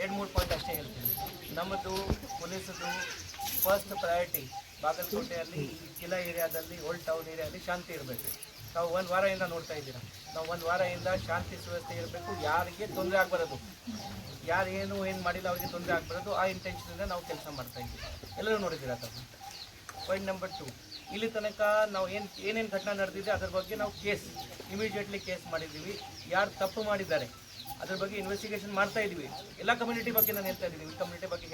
2-3 point ಅಷ್ಟೇ ಹೇಳ್ತೀನಿ. ನಮ್ಮದು ಪೊಲೀಸದು ಫಸ್ಟ್ ಪ್ರಯಾರಿಟಿ ಬಾಗಲಕೋಟೆಯಲ್ಲಿ ಕಿಲಾ ಏರಿಯಾದಲ್ಲಿ ಓಲ್ಡ್ ಟೌನ್ ಏರಿಯಾದಲ್ಲಿ ಶಾಂತಿ ಇರಬೇಕು. ನಾವು 1 ವಾರದಿಂದ ನೋಡ್ತಾ ಇದ್ದೀರಾ, ನಾವು 1 ವಾರದಿಂದ ಶಾಂತಿ ಸುವ್ಯವಸ್ಥೆ ಇರಬೇಕು, ಯಾರಿಗೆ ತೊಂದರೆ ಆಗಬಾರದು, ಯಾರು ಏನು ಮಾಡಿಲ್ಲ ಅವರಿಗೆ ತೊಂದರೆ ಆಗಬಾರದು, ಆ ಇಂಟೆನ್ಷನಿಂದ ನಾವು ಕೆಲಸ ಮಾಡ್ತಾ ಇದ್ದೀವಿ. ಎಲ್ಲರೂ ನೋಡಿದ್ದೀರಾ ತಮ್ಮ. ಪಾಯಿಂಟ್ ನಂಬರ್ 2, ಇಲ್ಲಿ ತನಕ ನಾವು ಏನೇನು ಘಟನೆ ನಡೆದಿದೆ ಅದರ ಬಗ್ಗೆ ನಾವು ಇಮಿಡಿಯೇಟ್ಲಿ ಕೇಸ್ ಮಾಡಿದ್ದೀವಿ. ಯಾರು ತಪ್ಪು ಮಾಡಿದ್ದಾರೆ ಅದ್ರ ಬಗ್ಗೆ ಇನ್ವೆಸ್ಟಿಗೇಷನ್ ಮಾಡ್ತಾ ಇದ್ದೀವಿ. ಎಲ್ಲ ಕಮ್ಯುನಿಟಿ ಬಗ್ಗೆ ನಾನು ಹೇಳ್ತಾ ಇದ್ದೀವಿ, ಕಮ್ಯುನಿಟಿ ಬಗ್ಗೆ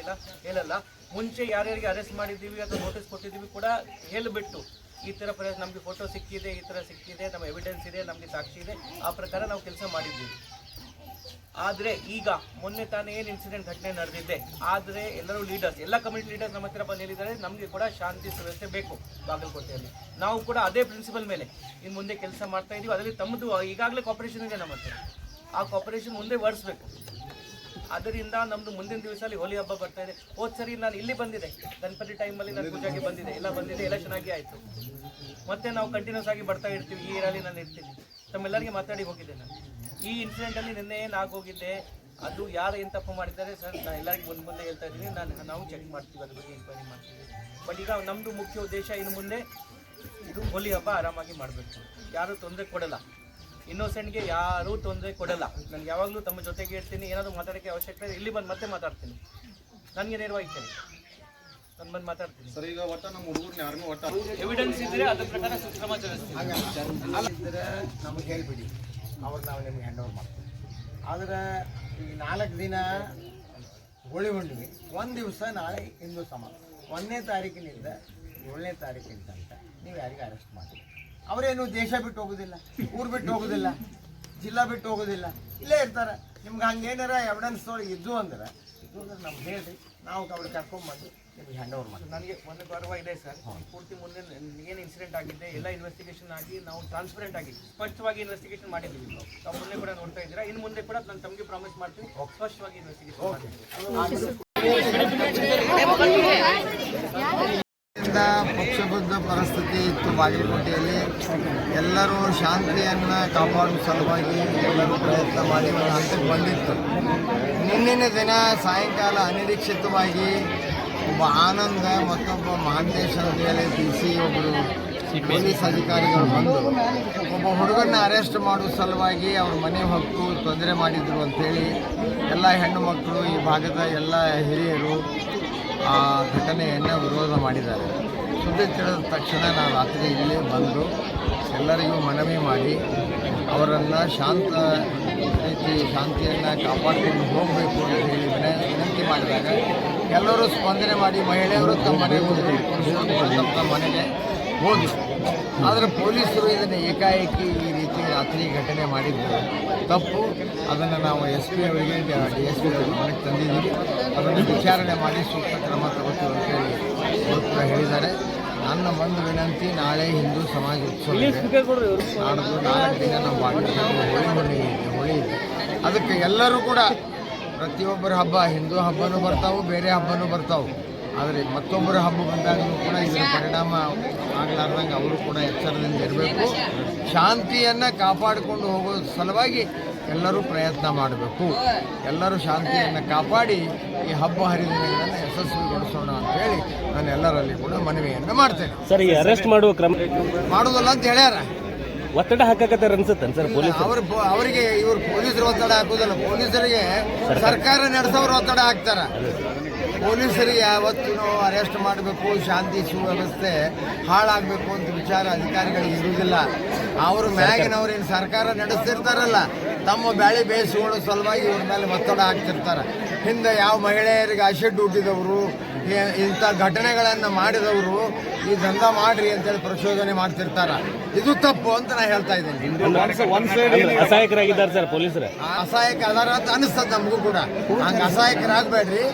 ಹೇಳಲ್ಲ. ಮುಂಚೆ ಯಾರ್ಯಾರಿಗೆ ಅರೆಸ್ಟ್ ಮಾಡಿದ್ದೀವಿ ಅಥವಾ ನೋಟಿಸ್ ಕೊಟ್ಟಿದ್ದೀವಿ ಕೂಡ ಹೇಳಿಬಿಟ್ಟು ಈ ಥರ ನಮಗೆ ಫೋಟೋ ಸಿಕ್ಕಿದೆ, ಈ ಥರ ಸಿಕ್ಕಿದೆ, ನಮ್ಮ ಎವಿಡೆನ್ಸ್ ಇದೆ, ನಮಗೆ ಸಾಕ್ಷಿ ಇದೆ, ಆ ಪ್ರಕಾರ ನಾವು ಕೆಲಸ ಮಾಡಿದ್ದೀವಿ. ಆದರೆ ಈಗ ಮೊನ್ನೆ ತಾನೇ ಏನು ಇನ್ಸಿಡೆಂಟ್ ಘಟನೆ ನಡೆದಿದೆ, ಆದರೆ ಎಲ್ಲರೂ ಲೀಡರ್ಸ್, ಎಲ್ಲ ಕಮ್ಯುನಿಟಿ ಲೀಡರ್ಸ್ ನಮ್ಮ ಹತ್ರ ಬಂದು ಹೇಳಿದ್ದಾರೆ ನಮಗೆ ಕೂಡ ಶಾಂತಿ ಸುವ್ಯವಸ್ಥೆ ಬೇಕು ಬಾಗಲಕೋಟೆಯಲ್ಲಿ. ನಾವು ಕೂಡ ಅದೇ ಪ್ರಿನ್ಸಿಪಲ್ ಮೇಲೆ ಇನ್ನು ಮುಂದೆ ಕೆಲಸ ಮಾಡ್ತಾ ಇದ್ದೀವಿ. ಅದರಲ್ಲಿ ತಮ್ಮದು ಈಗಾಗಲೇ ಕಾಪರೇಷನ್ ಇದೆ ನಮ್ಮ ಹತ್ರ, ಆ ಕಾಪರೇಷನ್ ಮುಂದೆ ವರ್ಸ್ಬೇಕು. ಅದರಿಂದ ನಮ್ಮದು ಮುಂದಿನ ದಿವಸದಲ್ಲಿ ಹೋಲಿ ಹಬ್ಬ ಬರ್ತಾ ಇದೆ. ಹೋದ ಸರಿ ನಾನು ಇಲ್ಲಿ ಬಂದಿದೆ, ಗಣಪತಿ ಟೈಮಲ್ಲಿ ನಾನು ಪೂಜಾಗೆ ಬಂದಿದೆ, ಎಲ್ಲ ಬಂದಿದೆ, ಎಲ್ಲ ಚೆನ್ನಾಗಿ ಆಯಿತು. ಮತ್ತೆ ನಾವು ಕಂಟಿನ್ಯೂಸ್ ಆಗಿ ಬರ್ತಾ ಇರ್ತೀವಿ. ಈ ಏರಿಯಾಲಿ ನಾನು ಇರ್ತೀನಿ, ತಮ್ಮೆಲ್ಲರಿಗೆ ಮಾತಾಡಿ ಹೋಗಿದ್ದೆ. ನಾನು ಈ ಇನ್ಸಿಡೆಂಟಲ್ಲಿ ನಿನ್ನೆ ಏನು ಆಗೋಗಿದೆ, ಅದು ಯಾರು ಏನು ತಪ್ಪು ಮಾಡಿದ್ದಾರೆ ಸರ್, ನಾನು ಎಲ್ಲರಿಗೂ ಮುಂದೆ ಹೇಳ್ತಾ ಇದ್ದೀನಿ. ನಾವು ಚೆಕ್ ಮಾಡ್ತೀವಿ, ಅದ್ರ ಬಗ್ಗೆ ಎಂಕ್ವೈರಿ ಮಾಡ್ತೀವಿ. ಬಟ್ ಈಗ ನಮ್ಮದು ಮುಖ್ಯ ಉದ್ದೇಶ ಇನ್ನು ಮುಂದೆ ಇದು ಹೋಲಿ ಹಬ್ಬ ಆರಾಮಾಗಿ ಮಾಡಬೇಕು. ಯಾರೂ ತೊಂದರೆ ಕೊಡಲ್ಲ, ಇನ್ನೋಸೆಂಟ್ಗೆ ಯಾರೂ ತೊಂದರೆ ಕೊಡಲ್ಲ. ನಾನು ಯಾವಾಗಲೂ ತಮ್ಮ ಜೊತೆಗೆ ಇರ್ತೀನಿ. ಏನಾದರೂ ಮಾತಾಡೋಕ್ಕೆ ಅವಶ್ಯಕತೆ ಇಲ್ಲಿ ಬಂದು ಮತ್ತೆ ಮಾತಾಡ್ತೀನಿ, ನನಗೆ ನೇರವಾಗಿ ನಾನು ಬಂದು ಮಾತಾಡ್ತೀನಿ ಸರ್. ಈಗ ಒಟ್ಟು ನಮ್ಮ ಹುಡುಗರನ್ನ ಯಾರನ್ನೂ ಒಟ್ಟು ಎವಿಡೆನ್ಸ್ ಇದ್ದರೆ ಅದ್ರ ಪ್ರಕಾರ ಕ್ರಮ ಜರುಗಿಸ್ತೀವಿ. ನಮಗೆ ಹೇಳಿಬಿಡಿ, ಅವಾಗ ನಾವು ನಿಮ್ಗೆ ಹ್ಯಾಂಡ್ ಓವರ್ ಮಾಡ್ತೀವಿ. ಆದರೆ ಈ 4 ದಿನ ಹೋಳಿ ಹುಣ್ಣಿಮೆ, 1 ದಿವಸ ನಾಳೆ ಹಿಂದೂ ಸಮಾಜ 1ನೇ ತಾರೀಕಿನಿಂದ 7ನೇ ತಾರೀಕಿನ ತನಕ ನೀವು ಯಾರಿಗೆ ಅರೆಸ್ಟ್ ಮಾಡಿ. ಅವರೇನು ದೇಶ ಬಿಟ್ಟು ಹೋಗೋದಿಲ್ಲ, ಊರು ಬಿಟ್ಟು ಹೋಗೋದಿಲ್ಲ, ಜಿಲ್ಲಾ ಬಿಟ್ಟು ಹೋಗೋದಿಲ್ಲ, ಇಲ್ಲೇ ಇರ್ತಾರೆ. ನಿಮ್ಗೆ ಹಂಗೇನಾರ ಎವಿಡೆನ್ಸ್ದೊಳಗೆ ಇದ್ದು ಅಂದ್ರೆ ನಮ್ಗೆ ಹೇಳ್ರಿ, ನಾವು ಅವ್ರಿಗೆ ಕರ್ಕೊಂಡ್ಬಂದು ನಿಮ್ಗೆ ಹ್ಯಾಂಡ್ ಓವರ್ ಮಾಡಿ. ನನಗೆ ಒಂದು ಗೌರವ ಇದೆ ಸರ್, ಪೂರ್ತಿ ಮುಂದೆ ಏನು ಇನ್ಸಿಡೆಂಟ್ ಆಗಿದೆ ಎಲ್ಲ ಇನ್ವೆಸ್ಟಿಗೇಷನ್ ಆಗಿ ನಾವು ಟ್ರಾನ್ಸ್ಪರೆಂಟ್ ಆಗಿ ಸ್ಪಷ್ಟವಾಗಿ ಇನ್ವೆಸ್ಟಿಗೇಷನ್ ಮಾಡಿದ್ದೀವಿ. ನಾವು ಮುಂದೆ ಕೂಡ ನೋಡ್ತಾ ಇದ್ದೀರಾ, ಇನ್ನು ಮುಂದೆ ಕೂಡ ನಾನು ತಮಗೆ ಪ್ರಾಮಿಸ್ ಮಾಡ್ತೀವಿ ಸ್ಪಷ್ಟವಾಗಿ ಇನ್ವೆಸ್ಟಿಗೇಷನ್ ಮಾಡ್ತೀವಿ. ಪಕ್ಷಬದ್ಧ ಪರಿಸ್ಥಿತಿ ಇತ್ತು ಬಾಗಲಕೋಟೆಯಲ್ಲಿ. ಎಲ್ಲರೂ ಶಾಂತಿಯನ್ನು ಕಾಪಾಡುವ ಸಲುವಾಗಿ ಎಲ್ಲರೂ ಪ್ರಯತ್ನ ಮಾಡಿ ಒಂದು ಹಂತಕ್ಕೆ ಬಂದಿತ್ತು. ನಿನ್ನಿನ ದಿನ ಸಾಯಂಕಾಲ ಅನಿರೀಕ್ಷಿತವಾಗಿ ಒಬ್ಬ ಆನಂದ ಮತ್ತೊಬ್ಬ ಮಹಾಂತೇಶ್ ಅಂತ ಹೇಳಿ PC ಒಬ್ಬರು ಪೊಲೀಸ್ ಅಧಿಕಾರಿಗಳು ಬಂದು ಒಬ್ಬ ಹುಡುಗನ್ನ ಅರೆಸ್ಟ್ ಮಾಡುವ ಸಲುವಾಗಿ ಅವ್ರ ಮನೆ ಹೊಕ್ಕು ತೊಂದರೆ ಮಾಡಿದ್ರು ಅಂಥೇಳಿ ಎಲ್ಲ ಹೆಣ್ಣು ಮಕ್ಕಳು, ಈ ಭಾಗದ ಎಲ್ಲ ಹಿರಿಯರು ಆ ಘಟನೆಯನ್ನು ವಿರೋಧ ಮಾಡಿದ್ದಾರೆ. ಸುದ್ದಿ ತಿಳಿದ ತಕ್ಷಣ ನಾವು ರಾತ್ರಿ ಇಲ್ಲಿ ಬಂದು ಎಲ್ಲರಿಗೂ ಮನವಿ ಮಾಡಿ ಅವರನ್ನು ಶಾಂತಿಯನ್ನು ಕಾಪಾಡಿಕೊಂಡು ಹೋಗಬೇಕು ಅಂತ ಹೇಳಿ ವಿನಂತಿ ಮಾಡಿದಾಗ ಎಲ್ಲರೂ ಸ್ಪಂದನೆ ಮಾಡಿ ಮಹಿಳೆಯರು ತಮ್ಮ ಮನೆಗೆ ಹೋದರು, ಪುರುಷರು ತಮ್ಮ ಮನೆಗೆ ಹೋದರು. ಆದರೆ ಪೊಲೀಸರು ಇದನ್ನು ಏಕಾಏಕಿ ಈ ರೀತಿ ರಾತ್ರಿ ಘಟನೆ ಮಾಡಿದ್ದು ತಪ್ಪು. ಅದನ್ನು ನಾವು SP ಅವರಿಗೆ DSP ಅವರಿಗೆ ಮನೆಗೆ ತಂದಿದ್ದೀವಿ. ಅದನ್ನು ವಿಚಾರಣೆ ಮಾಡಿ ಸೂಕ್ತ ಕ್ರಮ ತಗೋತೀವಿ ಅಂತೇಳಿ ಅವರು ಕೂಡ ಹೇಳಿದ್ದಾರೆ. ನನ್ನ ಒಂದು ವಿನಂತಿ, ನಾಳೆ ಹಿಂದೂ ಸಮಾಜ ಉತ್ಸವ ಇದೆ, ನಾಡ್ದು 4 ದಿನ ನಾವು ಹೋಳಿ ಇದೆ. ಅದಕ್ಕೆ ಎಲ್ಲರೂ ಕೂಡ ಪ್ರತಿಯೊಬ್ಬರ ಹಬ್ಬ, ಹಿಂದೂ ಹಬ್ಬನೂ ಬರ್ತಾವೆ, ಬೇರೆ ಹಬ್ಬನೂ ಬರ್ತಾವೆ. ಆದರೆ ಮತ್ತೊಬ್ಬರ ಹಬ್ಬ ಬಂದಾಗಲೂ ಕೂಡ ಇದರ ಪರಿಣಾಮ ಆಗಲಾರ್ದಂಗೆ ಅವರು ಕೂಡ ಎಚ್ಚರದಿಂದ ಇರಬೇಕು. ಶಾಂತಿಯನ್ನು ಕಾಪಾಡಿಕೊಂಡು ಹೋಗೋ ಸಲುವಾಗಿ ಎಲ್ಲರೂ ಪ್ರಯತ್ನ ಮಾಡಬೇಕು. ಎಲ್ಲರೂ ಶಾಂತಿಯನ್ನು ಕಾಪಾಡಿ ಈ ಹಬ್ಬ ಹರಿದಿನಗಳನ್ನು ಯಶಸ್ವಿಗೊಳಿಸೋಣ ಅಂತೇಳಿ ನಾನು ಎಲ್ಲರಲ್ಲಿ ಕೂಡ ಮನವಿಯನ್ನು ಮಾಡ್ತೇನೆ. ಸರ್, ಈ ಅರೆಸ್ಟ್ ಮಾಡುವ ಕ್ರಮ ಮಾಡೋದಲ್ಲ ಅಂತ ಹೇಳ್ಯಾರ. ಒತ್ತಡ ಹಾಕಕತ್ತಾರ ಅನ್ಸುತ್ತೆ ಸರ್ ಪೊಲೀಸ್ ಅವರಿಗೆ. ಇವರು ಪೊಲೀಸರು ಒತ್ತಡ ಹಾಕೋದಿಲ್ಲ, ಪೊಲೀಸರಿಗೆ ಸರ್ಕಾರ ನಡೆಸೋರು ಒತ್ತಡ ಹಾಕ್ತಾರೆ. ಪೊಲೀಸರಿಗೆ ಯಾವತ್ತೂ ಅರೆಸ್ಟ್ ಮಾಡಬೇಕು, ಶಾಂತಿ ಸುವ್ಯವಸ್ಥೆ ಹಾಳಾಗಬೇಕು ಅಂತ ವಿಚಾರ ಅಧಿಕಾರಿಗಳಿಗೆ ಇರುವುದಿಲ್ಲ. ಅವರು ಮ್ಯಾಗಿನವ್ರೇನು ಸರ್ಕಾರ ನಡೆಸ್ತಿರ್ತಾರಲ್ಲ, ತಮ್ಮ ಬ್ಯಾಳಿ ಬೇಯಿಸಿಕೊಳ್ಳೋ ಸಲುವಾಗಿ ಇವ್ರ ಮೇಲೆ ಒತ್ತಡ ಹಾಕ್ತಿರ್ತಾರೆ. ಹಿಂದೆ ಯಾವ ಮಹಿಳೆಯರಿಗೆ ಆಸಿಡ್ ಹುಟ್ಟಿದವರು, ಇಂಥ ಘಟನೆಗಳನ್ನು ಮಾಡಿದವರು ಈ ದಂಧ ಮಾಡ್ರಿ ಅಂತೇಳಿ ಪ್ರಚೋದನೆ ಮಾಡ್ತಿರ್ತಾರೆ. ಇದು ತಪ್ಪು ಅಂತ ನಾನು ಹೇಳ್ತಾ ಇದ್ದೀನಿ. ಅಸಹಾಯಕರಾಗಿದ್ದಾರೆ ಸರ್ ಪೊಲೀಸರು, ಅಸಹಾಯಕ ಅದಾರ ಅಂತ ಅನಿಸ್ತದೆ ನಮಗೂ ಕೂಡ. ಹಂಗೆ ಅಸಹಾಯಕರಾಗಬೇಡ್ರಿ,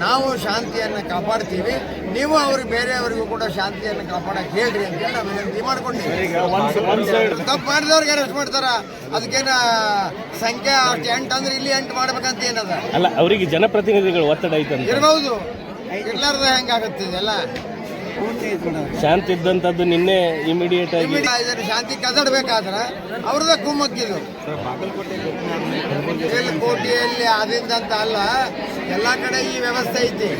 ನಾವು ಶಾಂತಿಯನ್ನು ಕಾಪಾಡ್ತೀವಿ, ನೀವು ಅವ್ರಿಗೆ ಬೇರೆಯವರಿಗೂ ಕೂಡ ಶಾಂತಿಯನ್ನು ಕಾಪಾಡಕ್ಕೆ ಹೇಳ್ರಿ ಅಂತೇಳಿ ನಾವು ವಿನಂತಿ ಮಾಡ್ಕೊಂಡಿದ್ದೀವಿ. ತಪ್ಪು ಮಾಡಿದವ್ರಿಗೆ ಅರೆಸ್ಟ್ ಮಾಡ್ತಾರ, ಅದಕ್ಕೇನ ಸಂಖ್ಯೆ 8 ಅಂದ್ರೆ ಇಲ್ಲಿ 8 ಮಾಡ್ಬೇಕಂತ ಏನದ? ಅಲ್ಲ, ಅವರಿಗೆ ಜನಪ್ರತಿನಿಧಿಗಳು ಒತ್ತಡ ಐತೆ ಇರ್ಬಹುದು, ಇರ್ಲಾರ್ದ ಹೆಂಗಾಗತ್ತೆ ಇದೆಲ್ಲ? ಶಾಂತಿ ಇದ್ದಂಥದ್ದು ನಿನ್ನೆ ಇಮಿಡಿಯೇಟ್ ಆಗಿ ಇದನ್ನು ಶಾಂತಿ ಕದಡಬೇಕಾದ್ರೆ ಅವ್ರದ್ದೇ ಕುಮ್ಮಕ್ಕಿದು ಕೋಟೆಯಲ್ಲಿ ಆದ್ರಿಂದ ಅಂತ ಅಲ್ಲ, ಎಲ್ಲ ಕಡೆ ಈ ವ್ಯವಸ್ಥೆ ಐತಿ.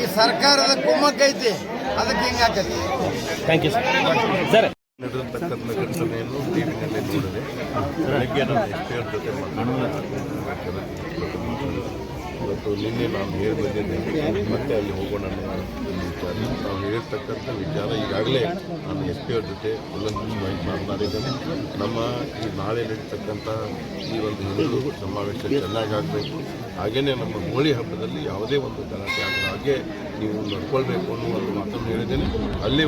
ಈ ಸರ್ಕಾರದ ಕುಮ್ಮಕ್ಕೈತಿ, ಅದಕ್ಕೆ ಹಿಂಗಾಕತಿ. Thank you sir. ನಡೆದಿರ್ತಕ್ಕಂಥ ಘಟನೆಯನ್ನು ಟಿವಿನಲ್ಲಿ ನೋಡಿದೆ. ಬೆಳಗ್ಗೆ ನಾನು ಎಸ್ಪಿ ಜೊತೆ ಇವತ್ತು ನಿನ್ನೆ ನಾನು ಹೇಳಿ ಬಂದಿದ್ದೇನೆ, ಮತ್ತೆ ಅಲ್ಲಿ ಹೋಗೋಣ ಅನ್ನೋ ವಿಚಾರ. ನಾವು ಹೇಳಿರ್ತಕ್ಕಂಥ ವಿಚಾರ ಈಗಾಗಲೇ ನಾನು ಎಸ್ ಪಿ ಅವ್ರ ಜೊತೆ ಮಾತನಾಡಿದ್ದೇನೆ. ನಮ್ಮ ಈ ನಾಳೆ ನಡೀತಕ್ಕಂಥ ಈ ಒಂದು ಹಿಂದೂ ಸಮಾವೇಶ ಚೆನ್ನಾಗಿ ಆಗಬೇಕು. ಹಾಗೆಯೇ ನಮ್ಮ ಹೋಳಿ ಹಬ್ಬದಲ್ಲಿ ಯಾವುದೇ ಒಂದು ಗಲಾಟೆ ಆಗದ ಹಾಗೆ ನೀವು ನಡ್ಕೊಳ್ಬೇಕು ಅನ್ನೋ ಒಂದು ಮಾತನ್ನು ಹೇಳಿದ್ದೇನೆ. ಅಲ್ಲಿ